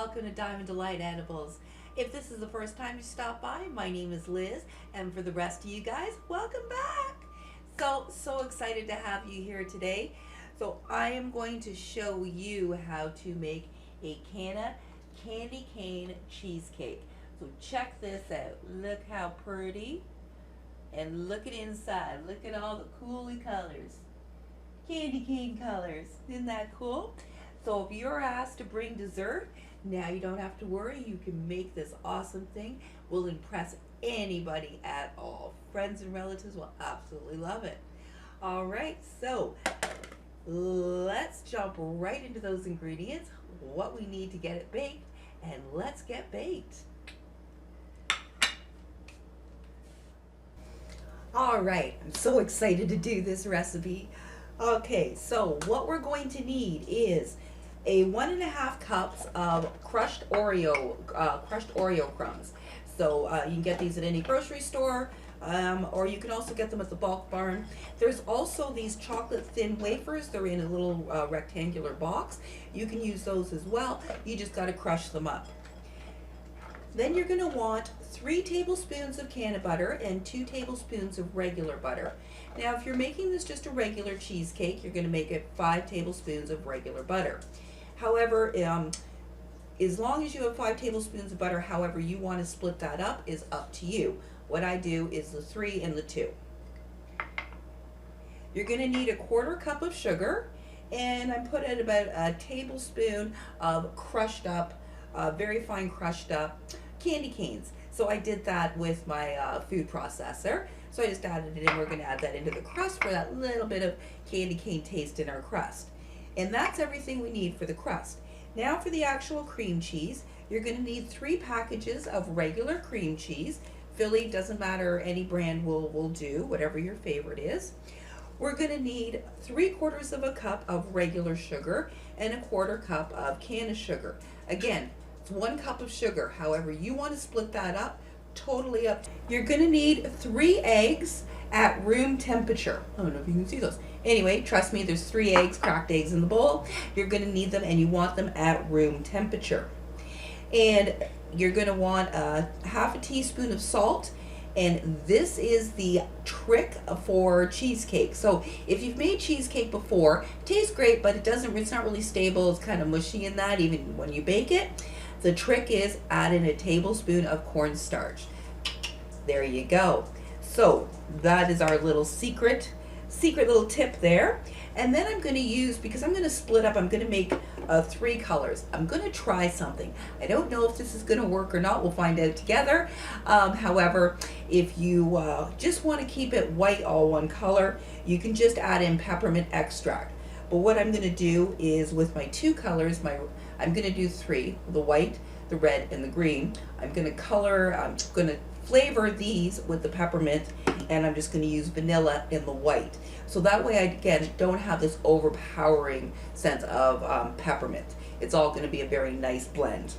welcome to Diamond Delight Edibles. If this is the first time you stop by, my name is Liz, and for the rest of you guys, welcome back. So excited to have you here today. So I am going to show you how to make a Canna candy cane cheesecake. So check this out. Look how pretty. And look at inside. Look at all the coolie colors. Candy cane colors. Isn't that cool? So if you're asked to bring dessert, now you don't have to worry. You can make this awesome thing. Will impress anybody at all. Friends and relatives will absolutely love it. All right, so let's jump right into those ingredients, what we need to get it baked, and let's get baked. All right, I'm so excited to do this recipe. Okay, so what we're going to need is a 1.5 cups of crushed Oreo crumbs. So you can get these at any grocery store, or you can also get them at the bulk barn. There's also these chocolate thin wafers. They're in a little rectangular box. You can use those as well. You just got to crush them up. Then you're going to want 3 tablespoons of cannabutter and 2 tablespoons of regular butter. Now, if you're making this just a regular cheesecake, you're going to make it 5 tablespoons of regular butter. However, as long as you have 5 tablespoons of butter, however you want to split that up is up to you. What I do is the 3 and the 2. You're going to need a 1/4 cup of sugar, and I put in about a tablespoon of crushed up, very fine crushed up candy canes. So I did that with my food processor. So I just added it in. We're going to add that into the crust for that little bit of candy cane taste in our crust. And that's everything we need for the crust. Now for the actual cream cheese, you're going to need 3 packages of regular cream cheese. Philly, doesn't matter, any brand will do, whatever your favorite is. We're going to need 3/4 cup of regular sugar and a 1/4 cup of Canna sugar. Again, it's 1 cup of sugar. However you want to split that up, totally up. You're going to need 3 eggs at room temperature. I don't know if you can see those. Anyway, trust me, there's 3 eggs, cracked eggs in the bowl. You're going to need them, and you want them at room temperature. And you're going to want a 1/2 teaspoon of salt. And this is the trick for cheesecake. So if you've made cheesecake before, it tastes great, but it's not really stable. It's kind of mushy in that, even when you bake it. The trick is add in a tablespoon of cornstarch. There you go. So that is our little secret little tip there. And then I'm going to use, because I'm going to split up, I'm going to make 3 colors. I'm going to try something. I don't know if this is going to work or not. We'll find out together. However, if you just want to keep it white, all one color, you can just add in peppermint extract. But what I'm going to do is, with my 2 colors, I'm going to do 3, the white, the red, and the green. I'm going to flavor these with the peppermint, and I'm just going to use vanilla in the white. So that way I, again, don't have this overpowering sense of peppermint. It's all going to be a very nice blend.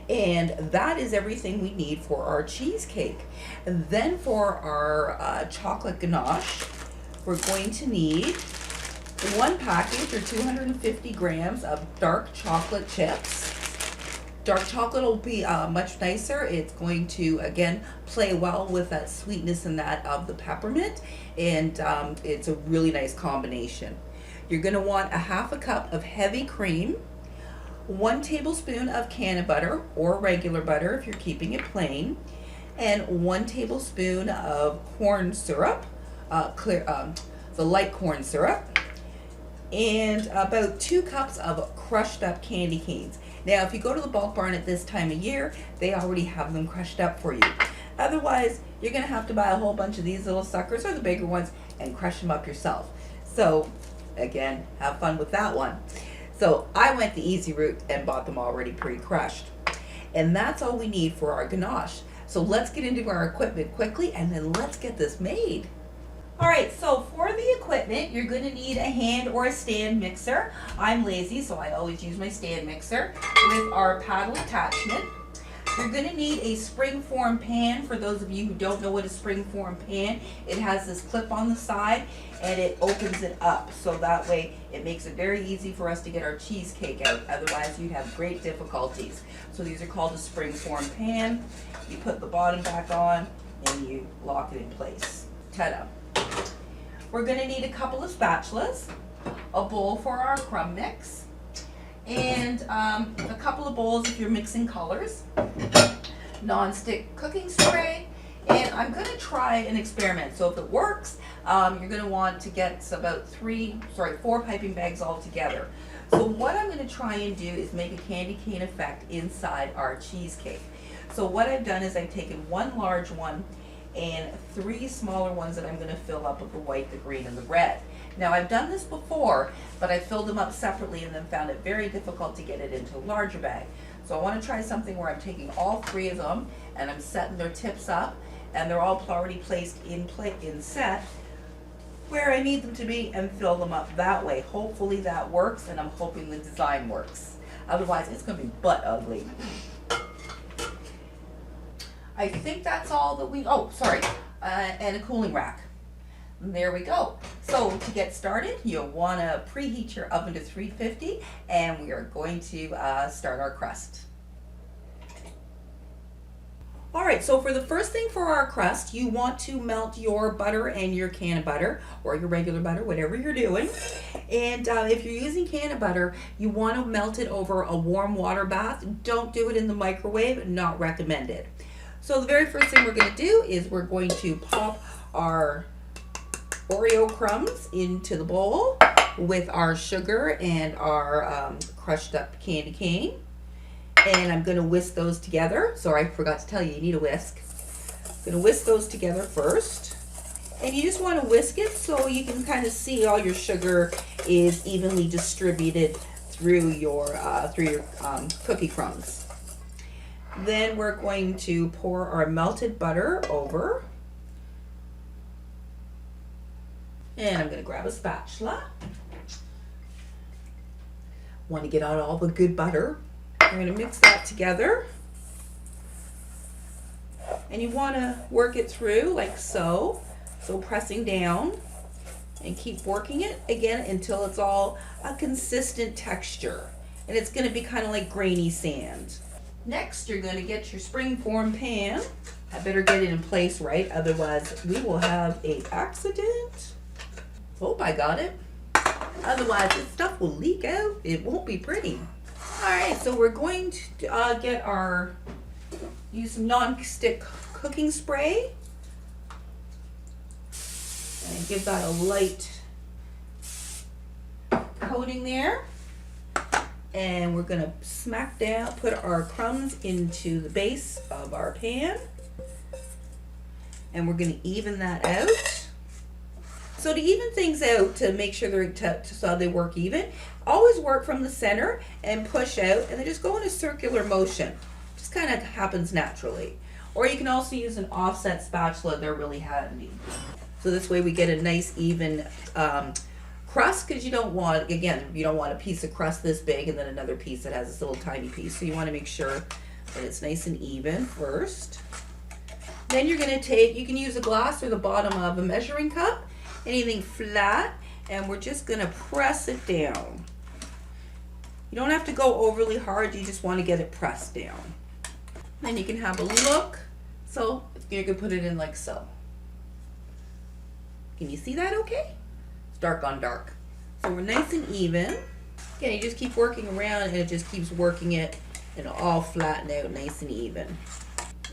And that is everything we need for our cheesecake. And then for our chocolate ganache, we're going to need 1 package or 250 grams of dark chocolate chips. Dark chocolate will be much nicer. It's going to, again, play well with that sweetness and that of the peppermint, and it's a really nice combination. You're going to want a 1/2 cup of heavy cream, 1 tablespoon of cannabutter or regular butter if you're keeping it plain, and 1 tablespoon of corn syrup, the light corn syrup, and about 2 cups of crushed up candy canes. Now, if you go to the bulk barn at this time of year, they already have them crushed up for you. Otherwise, you're going to have to buy a whole bunch of these little suckers, or the bigger ones, and crush them up yourself. So, again, have fun with that one. So, I went the easy route and bought them already pre-crushed. And that's all we need for our ganache. So, let's get into our equipment quickly, and then let's get this made. Alright, so for the equipment, you're going to need a hand or a stand mixer. I'm lazy, so I always use my stand mixer with our paddle attachment. You're going to need a springform pan. For those of you who don't know what a springform pan, it has this clip on the side and it opens it up. So that way it makes it very easy for us to get our cheesecake out. Otherwise you'd have great difficulties. So these are called a springform pan. You put the bottom back on and you lock it in place. Ta-da. We're going to need a couple of spatulas, a bowl for our crumb mix, and a couple of bowls if you're mixing colors, non-stick cooking spray, and I'm going to try an experiment. So if it works, you're going to want to get about 4 piping bags all together. So what I'm going to try and do is make a candy cane effect inside our cheesecake. So what I've done is I've taken one large one and 3 smaller ones that I'm going to fill up with the white, the green, and the red. Now I've done this before, but I filled them up separately and then found it very difficult to get it into a larger bag. So I want to try something where I'm taking all 3 of them and I'm setting their tips up and they're all already placed in set where I need them to be and fill them up that way. Hopefully that works, and I'm hoping the design works. Otherwise it's going to be butt ugly. I think that's all that we, and a cooling rack. There we go. So to get started, you'll want to preheat your oven to 350, and we are going to start our crust. Alright, so for the first thing for our crust, you want to melt your butter and your cannabutter, or your regular butter, whatever you're doing. And if you're using cannabutter, you want to melt it over a warm water bath. Don't do it in the microwave, not recommended. So the very first thing we're going to do is we're going to pop our Oreo crumbs into the bowl with our sugar and our crushed up candy cane. And I'm going to whisk those together. Sorry, I forgot to tell you, you need a whisk. I'm going to whisk those together first. And you just want to whisk it so you can kind of see all your sugar is evenly distributed through your cookie crumbs. Then we're going to pour our melted butter over. And I'm going to grab a spatula. Want to get out all the good butter. I'm going to mix that together. And you want to work it through like so. So pressing down and keep working it again until it's all a consistent texture. And it's going to be kind of like grainy sand. Next, you're going to get your springform pan. I better get it in place right, otherwise we will have an accident. Hope I got it. Otherwise this stuff will leak out. It won't be pretty. Alright, so we're going to use some non-stick cooking spray. And give that a light coating there. And we're going to smack down, put our crumbs into the base of our pan. And we're going to even that out. So to even things out, to make sure so they work even, always work from the center and push out, and then just go in a circular motion. Just kind of happens naturally. Or you can also use an offset spatula, they're really handy. So this way we get a nice even crust, because you don't want, again, you don't want a piece of crust this big and then another piece that has this little tiny piece. So you want to make sure that it's nice and even first. Then you're going to take, you can use a glass or the bottom of a measuring cup, anything flat, and we're just going to press it down. You don't have to go overly hard, you just want to get it pressed down. Then you can have a look. So you can put it in like so. Can you see that okay? It's dark on dark. So we're nice and even. Again, you just keep working around and it just keeps working it and it'll all flatten out nice and even.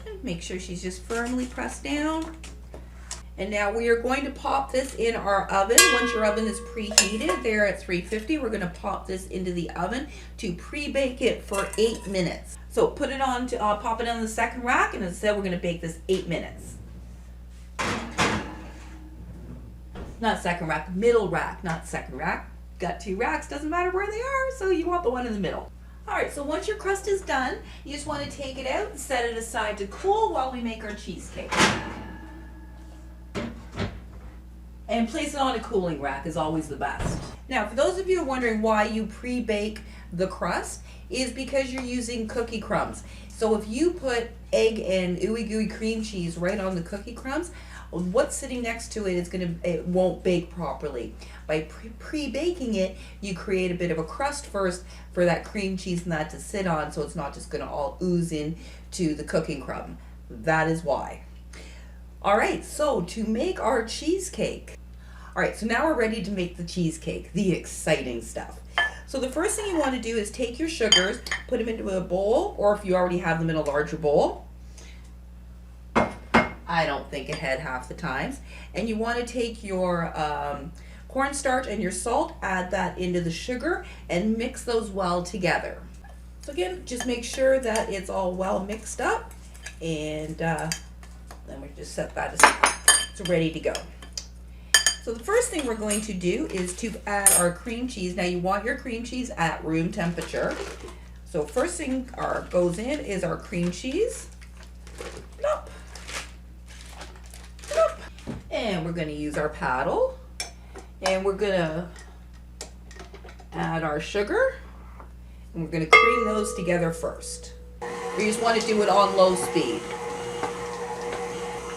And make sure she's just firmly pressed down. And now we are going to pop this in our oven. Once your oven is preheated, there at 350, we're going to pop this into the oven to pre-bake it for 8 minutes. So put it on to pop it on the second rack, and instead we're going to bake this 8 minutes. Not second rack, middle rack, not second rack. Got 2 racks, doesn't matter where they are, so you want the one in the middle. Alright, so once your crust is done, you just want to take it out and set it aside to cool while we make our cheesecake. And place it on a cooling rack is always the best. Now, for those of you wondering why you pre-bake the crust, is because you're using cookie crumbs. So if you put egg and ooey gooey cream cheese right on the cookie crumbs, what's sitting next to it won't bake properly. By pre-baking it, you create a bit of a crust first for that cream cheese and that to sit on, so it's not just going to all ooze in to the cooking crumb. That is why. All right, so to make our cheesecake. All right, so now we're ready to make the cheesecake, the exciting stuff. So the first thing you want to do is take your sugars, put them into a bowl, or if you already have them in a larger bowl. I don't think ahead half the times. And you want to take your cornstarch and your salt, add that into the sugar, and mix those well together. So again, just make sure that it's all well mixed up, and then we just set that aside. It's ready to go. So the first thing we're going to do is to add our cream cheese. Now you want your cream cheese at room temperature. So first thing goes in is our cream cheese. Plop. Plop. And we're going to use our paddle. And we're going to add our sugar. And we're going to cream those together first. We just want to do it on low speed.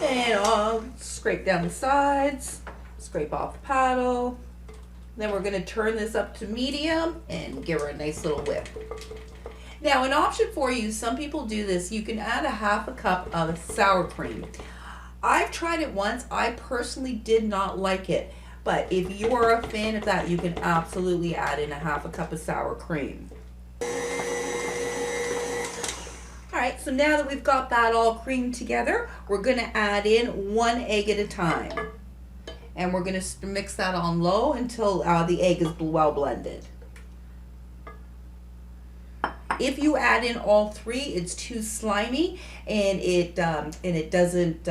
And I'll scrape down the sides. Scrape off the paddle. Then we're going to turn this up to medium and give her a nice little whip. Now an option for you, some people do this, you can add a half a cup of sour cream. I've tried it once. I personally did not like it. But if you are a fan of that, you can absolutely add in a half a cup of sour cream. Alright, so now that we've got that all creamed together, we're going to add in 1 egg at a time. And we're going to mix that on low until the egg is well blended. If you add in all 3, it's too slimy and it doesn't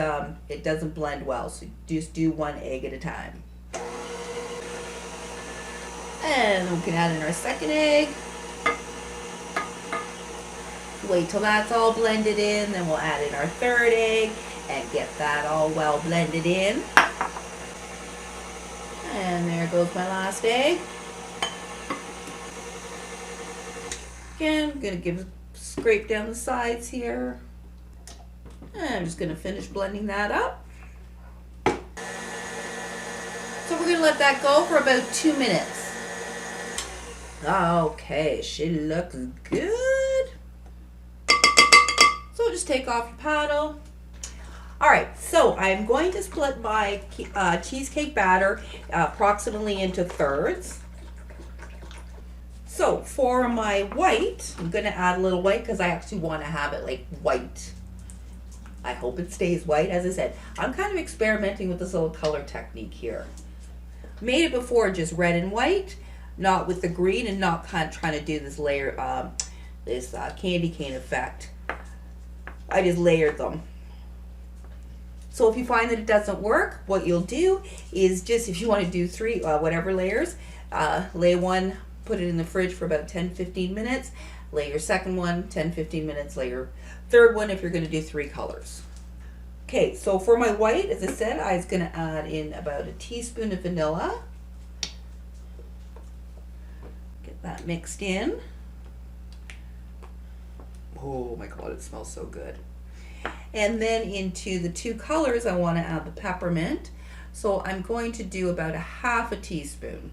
blend well. So just do 1 egg at a time. And we can add in our second egg. Wait till that's all blended in, then we'll add in our third egg and get that all well blended in. And there goes my last egg. Again, I'm going to scrape down the sides here. And I'm just going to finish blending that up. So we're going to let that go for about 2 minutes. Okay, she looks good. So just take off your paddle. Alright, so I'm going to split my cheesecake batter approximately into thirds. So for my white, I'm going to add a little white because I actually want to have it like white. I hope it stays white. As I said, I'm kind of experimenting with this little color technique here. Made it before just red and white, not with the green, and not kind of trying to do this layer, candy cane effect. I just layered them. So if you find that it doesn't work, what you'll do is just, if you want to do 3, whatever layers, lay one, put it in the fridge for about 10-15 minutes, lay your second one, 10-15 minutes, lay your third one if you're going to do 3 colors. Okay, so for my white, as I said, I was going to add in about a teaspoon of vanilla. Get that mixed in. Oh my God, it smells so good. And then into the 2 colors, I want to add the peppermint. So I'm going to do about a half a teaspoon.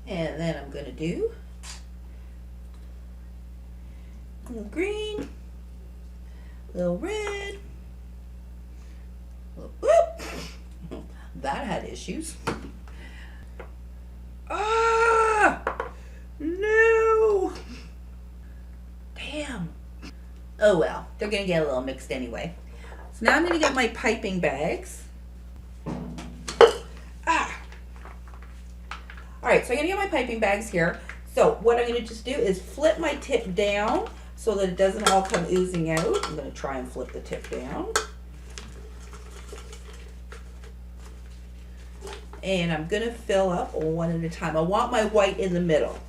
And then I'm going to do a little green, a little red. Whoop! That had issues. Ah! No! Damn. Oh well, they're going to get a little mixed anyway. So now I'm going to get my piping bags. Alright, so I'm going to get my piping bags here. So what I'm going to just do is flip my tip down so that it doesn't all come oozing out. I'm going to try and flip the tip down. And I'm going to fill up one at a time. I want my white in the middle.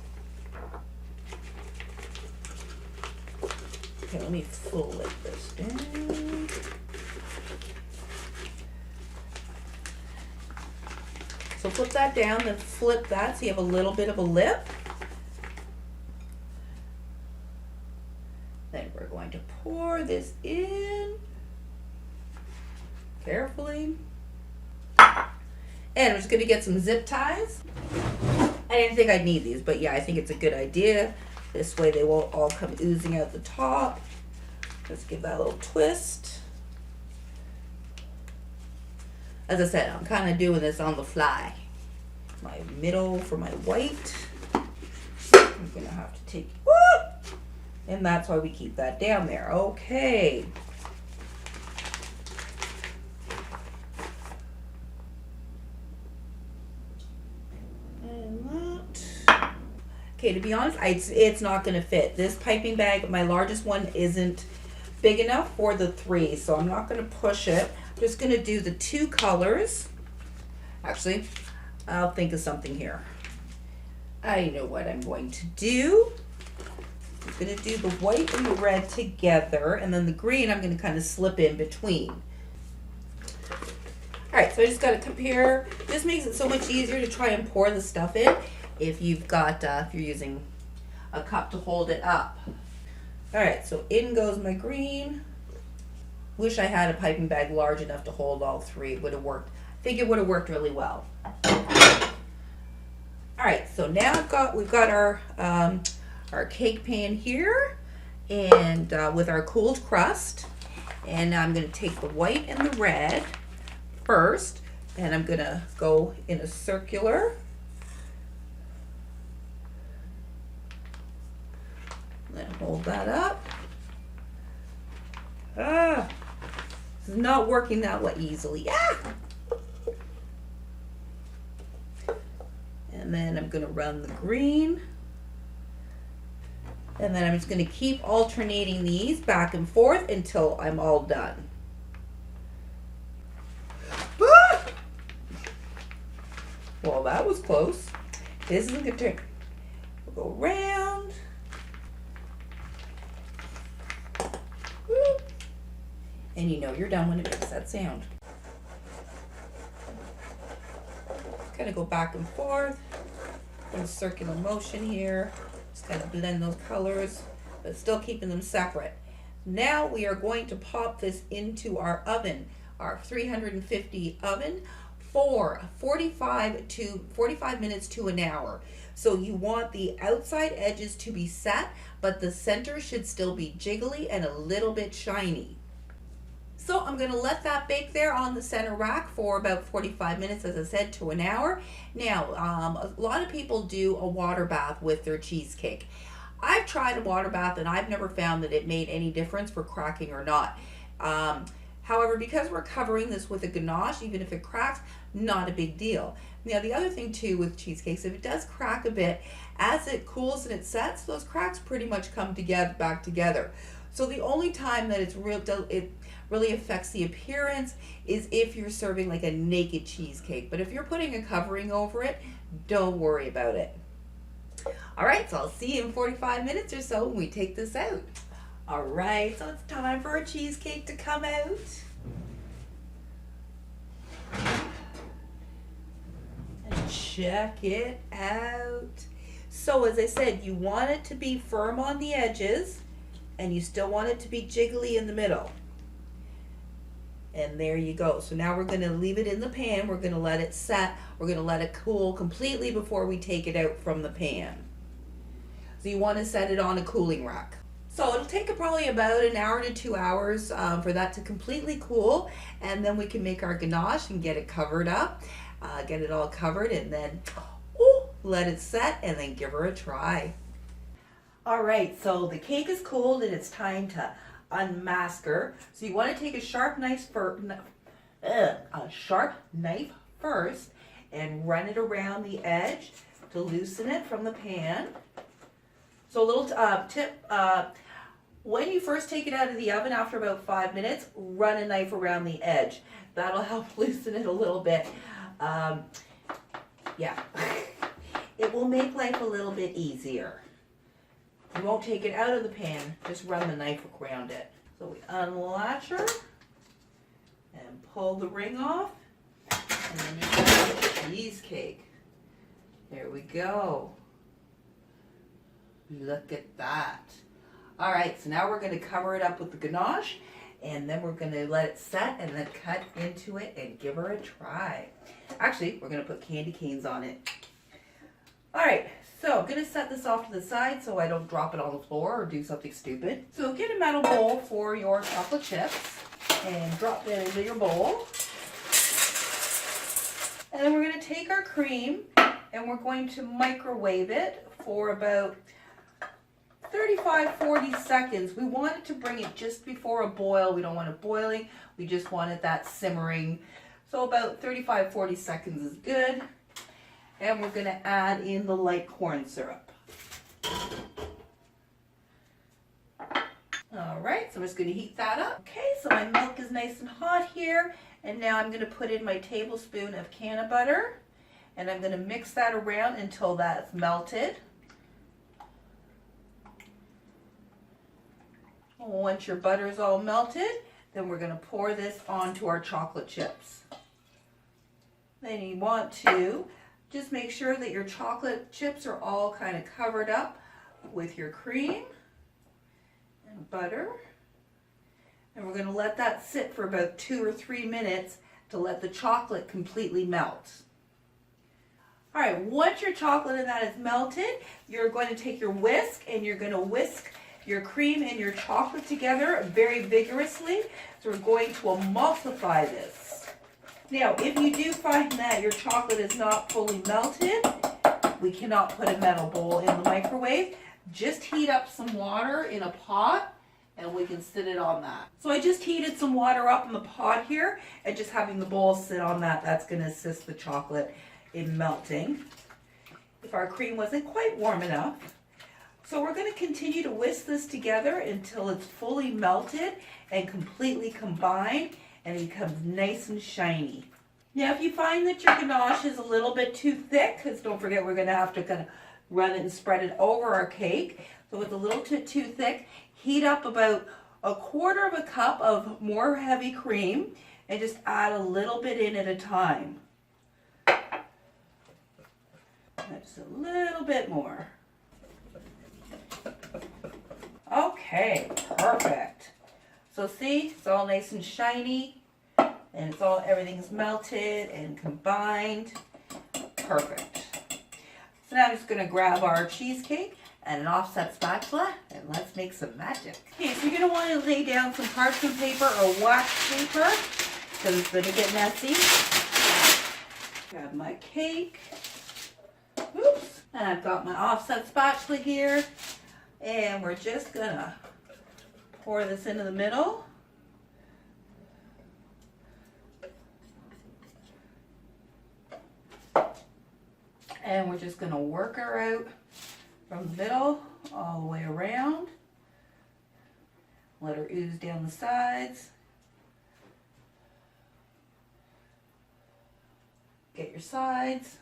Okay, let me flip this down. So flip that down, then flip that so you have a little bit of a lip. carefully. And I'm just going to get some zip ties. I didn't think I'd need these, but yeah, I think it's a good idea. This way they won't all come oozing out the top. Let's give that a little twist. As I said, I'm kind of doing this on the fly. My middle for my white. I'm going to have to take, whoop! And that's why we keep that down there. Okay. Okay, to be honest, it's not going to fit. This piping bag, my largest one, isn't big enough for the 3, so I'm not going to push it. I'm just going to do the 2 colors. Actually, I'll think of something here. I know what I'm going to do. I'm going to do the white and the red together, and then the green I'm going to kind of slip in between. All right, so I just got to compare. This makes it so much easier to try and pour the stuff in if you've got, if you're using a cup to hold it up. All right, so in goes my green. Wish I had a piping bag large enough to hold all 3. It would have worked. I think it would have worked really well. All right, so now we've got our cake pan here, and with our cooled crust. And now I'm going to take the white and the red first, and I'm going to go in a circular. Then hold that up. This is not working that way easily. And then I'm going to run the green. And then I'm just going to keep alternating these back and forth until I'm all done. Well, that was close. This is a good turn. We'll go around. And you know you're done when it makes that sound. Kind of go back and forth in a circular motion here. Just kind of blend those colors, but still keeping them separate. Now we are going to pop this into our oven, our 350 oven, for 45 minutes to an hour. So you want the outside edges to be set, but the center should still be jiggly and a little bit shiny. So I'm going to let that bake there on the center rack for about 45 minutes, as I said, to an hour. Now, a lot of people do a water bath with their cheesecake. I've tried a water bath and I've never found that it made any difference for cracking or not. However, because we're covering this with a ganache, even if it cracks, not a big deal. Now, the other thing too with cheesecakes, if it does crack a bit, as it cools and it sets, those cracks pretty much come back together. So the only time that it really affects the appearance is if you're serving like a naked cheesecake. But if you're putting a covering over it, don't worry about it. All right, so I'll see you in 45 minutes or so when we take this out. All right, so it's time for our cheesecake to come out. And check it out. So as I said, you want it to be firm on the edges, and you still want it to be jiggly in the middle. And there you go. So now we're going to leave it in the pan. We're going to let it set. We're going to let it cool completely before we take it out from the pan. So you want to set it on a cooling rack. So it'll take probably about an hour to 2 hours for that to completely cool. And then we can make our ganache and get it covered up. Get it all covered, and then let it set and then give her a try. All right, so the cake is cooled and it's time to unmask her. So you want to take a sharp knife first and run it around the edge to loosen it from the pan. So a little tip, when you first take it out of the oven after about 5 minutes, run a knife around the edge. That'll help loosen it a little bit. Yeah, it will make life a little bit easier. You won't take it out of the pan, just run the knife around it. So we unlatch her and pull the ring off, and then you got the cheesecake. There we go. Look at that. All right, so now we're going to cover it up with the ganache, And then we're going to let it set and then cut into it and give her a try. Actually, we're going to put candy canes on it. Alright, so I'm going to set this off to the side so I don't drop it on the floor or do something stupid. So get a metal bowl for your chocolate chips and drop that into your bowl. And then we're going to take our cream and we're going to microwave it for about 35-40 seconds. We want it to bring it just before a boil. We don't want it boiling. We just want it that simmering. So about 35-40 seconds is good. And we're going to add in the light corn syrup. Alright, so I'm just going to heat that up. Okay, so my milk is nice and hot here. And now I'm going to put in my tablespoon of cannabutter. And I'm going to mix that around until that's melted. Once your butter is all melted, then we're going to pour this onto our chocolate chips. Then you want to just make sure that your chocolate chips are all kind of covered up with your cream and butter. And we're going to let that sit for about 2 or 3 minutes to let the chocolate completely melt. Alright, once your chocolate and that is melted, you're going to take your whisk and you're going to whisk your cream and your chocolate together very vigorously. So we're going to emulsify this. Now, if you do find that your chocolate is not fully melted, we cannot put a metal bowl in the microwave. Just heat up some water in a pot and we can sit it on that. So I just heated some water up in the pot here and just having the bowl sit on that, that's going to assist the chocolate in melting. If our cream wasn't quite warm enough. So we're going to continue to whisk this together until it's fully melted and completely combined and it becomes nice and shiny. Now if you find that your ganache is a little bit too thick, because don't forget we're going to have to kind of run it and spread it over our cake. So it's a little bit too thick, heat up about 1/4 cup of more heavy cream and just add a little bit in at a time. Just a little bit more. Okay, perfect. So see, it's all nice and shiny and it's all, everything's melted and combined. Perfect. So now I'm just going to grab our cheesecake and an offset spatula and let's make some magic. Okay, so you're going to want to lay down some parchment paper or wax paper because it's going to get messy. Grab my cake. Oops. And I've got my offset spatula here. And we're just gonna pour this into the middle. And we're just gonna work her out from the middle all the way around. Let her ooze down the sides. Get your sides.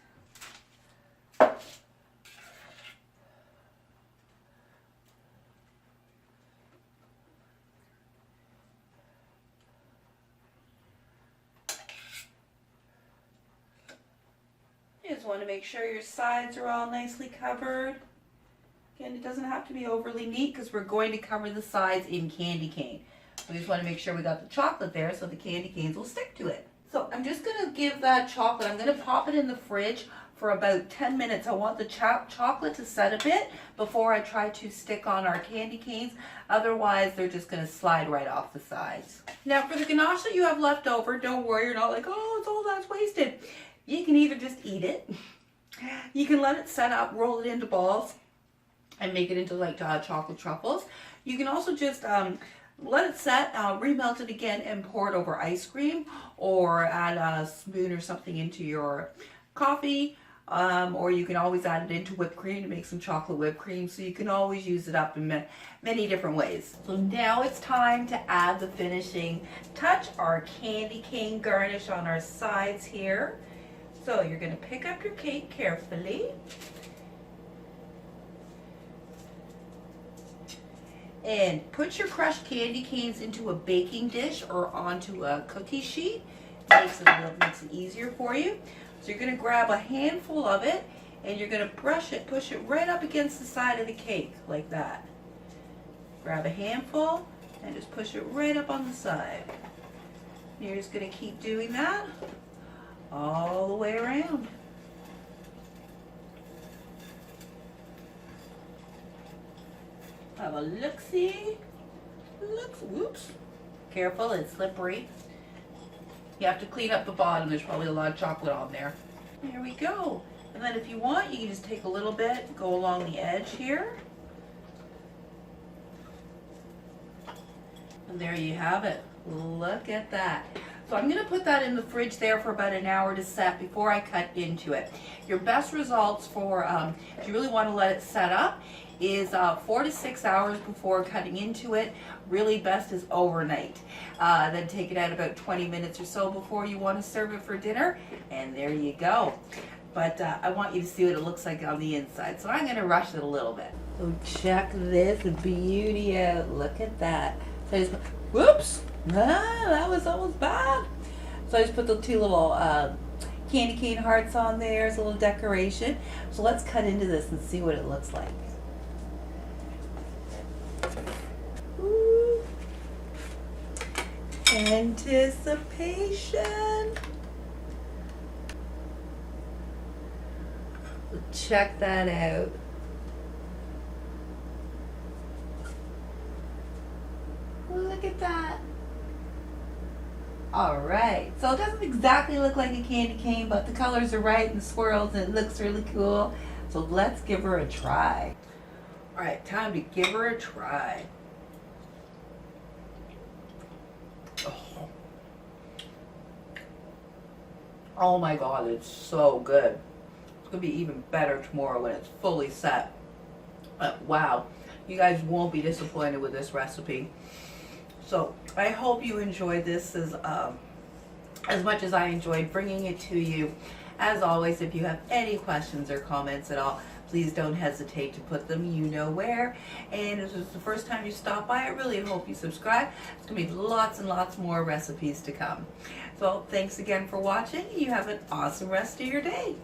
You just want to make sure your sides are all nicely covered. Again, it doesn't have to be overly neat because we're going to cover the sides in candy cane. We just want to make sure we got the chocolate there so the candy canes will stick to it. So I'm just going to give that chocolate, I'm going to pop it in the fridge for about 10 minutes. I want the chocolate to set a bit before I try to stick on our candy canes. Otherwise, they're just going to slide right off the sides. Now, for the ganache that you have left over, don't worry, you're not like, oh, it's all that's wasted. You can either just eat it, you can let it set up, roll it into balls, and make it into like chocolate truffles. You can also just let it set, remelt it again, and pour it over ice cream, or add a spoon or something into your coffee, or you can always add it into whipped cream to make some chocolate whipped cream. So you can always use it up in many different ways. So now it's time to add the finishing touch, our candy cane garnish on our sides here. So you're going to pick up your cake carefully. And put your crushed candy canes into a baking dish or onto a cookie sheet. Makes it easier for you. So you're going to grab a handful of it and you're going to brush it, push it right up against the side of the cake like that. Grab a handful and just push it right up on the side. You're just going to keep doing that all the way around. Have a look-see. Whoops. Careful, it's slippery. You have to clean up the bottom. There's probably a lot of chocolate on there. There we go. And then if you want, you can just take a little bit, go along the edge here. And there you have it. Look at that. So I'm going to put that in the fridge there for about an hour to set before I cut into it. Your best results for, if you really want to let it set up, is 4 to 6 hours before cutting into it. Really best is overnight. Then take it out about 20 minutes or so before you want to serve it for dinner. And there you go. But I want you to see what it looks like on the inside. So I'm going to rush it a little bit. So check this beauty out. Look at that. So I just, whoops. That was almost bad. So I just put the two little candy cane hearts on there as a little decoration. So let's cut into this and see what it looks like. Ooh. Anticipation. Check that out. Look at that. Alright, so it doesn't exactly look like a candy cane, but the colors are right and swirls and it looks really cool. So let's give her a try. Alright, time to give her a try. Oh my god, it's so good. It's going to be even better tomorrow when it's fully set. Wow, you guys won't be disappointed with this recipe. So I hope you enjoyed this as much as I enjoyed bringing it to you. As always, if you have any questions or comments at all, please don't hesitate to put them you know where. And if this is the first time you stop by, I really hope you subscribe. There's going to be lots and lots more recipes to come. So thanks again for watching. You have an awesome rest of your day.